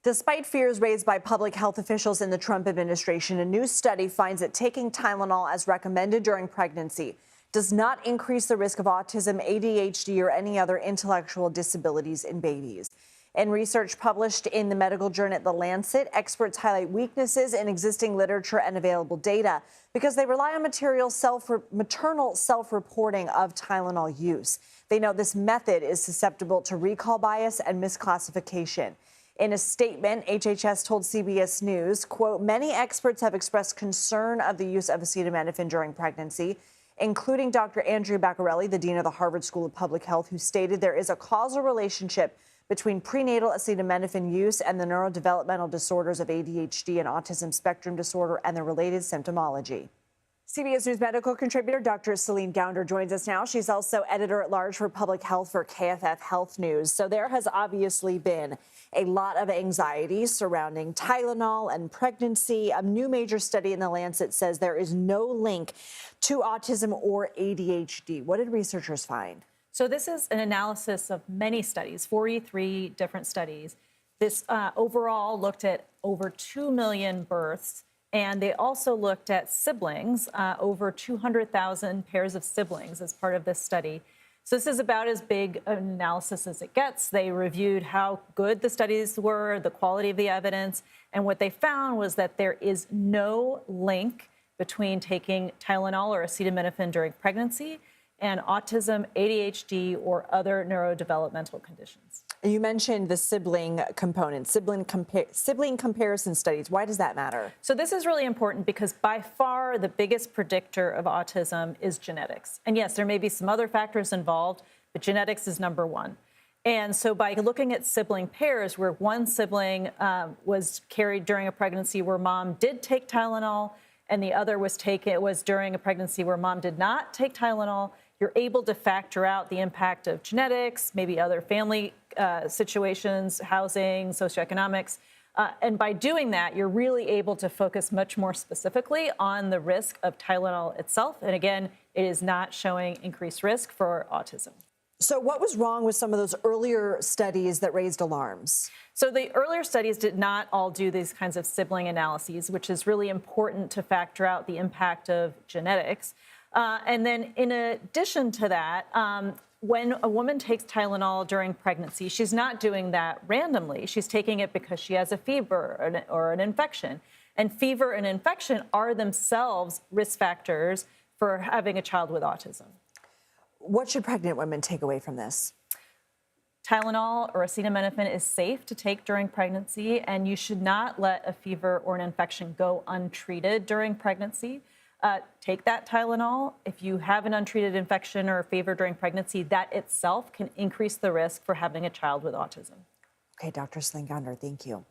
Despite fears raised by public health officials in the Trump administration, a new study finds that taking Tylenol as recommended during pregnancy does not increase the risk of autism, ADHD, or any other intellectual disabilities in babies. In research published in the medical journal The Lancet, experts highlight weaknesses in existing literature and available data because they rely on maternal self-reporting of Tylenol use. They note this method is susceptible to recall bias and misclassification. In a statement, HHS told CBS News, quote, many experts have expressed concern of the use of acetaminophen during pregnancy, including Dr. Andrew Beccarelli, the dean of the Harvard School of Public Health, who stated there is a causal relationship between prenatal acetaminophen use and the neurodevelopmental disorders of ADHD and autism spectrum disorder and the related symptomology. CBS News medical contributor Dr. Céline Gounder joins us now. She's also editor-at-large for public health for KFF Health News. So there has obviously been a lot of anxiety surrounding Tylenol and pregnancy. A new major study in The Lancet says there is no link to autism or ADHD. What did researchers find? So this is an analysis of many studies, 43 different studies. This overall looked at over 2 million births, and they also looked at siblings, over 200,000 pairs of siblings as part of this study. So this is about as big an analysis as it gets. They reviewed how good the studies were, the quality of the evidence, and what they found was that there is no link between taking Tylenol or acetaminophen during pregnancy and autism, ADHD, or other neurodevelopmental conditions. You mentioned the sibling component, sibling comparison studies. Why does that matter? So this is really important because by far the biggest predictor of autism is genetics. And yes, there may be some other factors involved, but genetics is number one. And so by looking at sibling pairs where one sibling was carried during a pregnancy where mom did take Tylenol and the other was during a pregnancy where mom did not take Tylenol, you're able to factor out the impact of genetics, maybe other family situations, housing, socioeconomics. And by doing that, you're really able to focus much more specifically on the risk of Tylenol itself. And again, it is not showing increased risk for autism. So what was wrong with some of those earlier studies that raised alarms? So the earlier studies did not all do these kinds of sibling analyses, which is really important to factor out the impact of genetics. And then in addition to that, when a woman takes Tylenol during pregnancy, she's not doing that randomly. She's taking it because she has a fever or an infection. And fever and infection are themselves risk factors for having a child with autism. What should pregnant women take away from this? Tylenol or acetaminophen is safe to take during pregnancy, and you should not let a fever or an infection go untreated during pregnancy. Take that Tylenol. If you have an untreated infection or a fever during pregnancy, that itself can increase the risk for having a child with autism. Okay, Dr. Céline Gounder, thank you.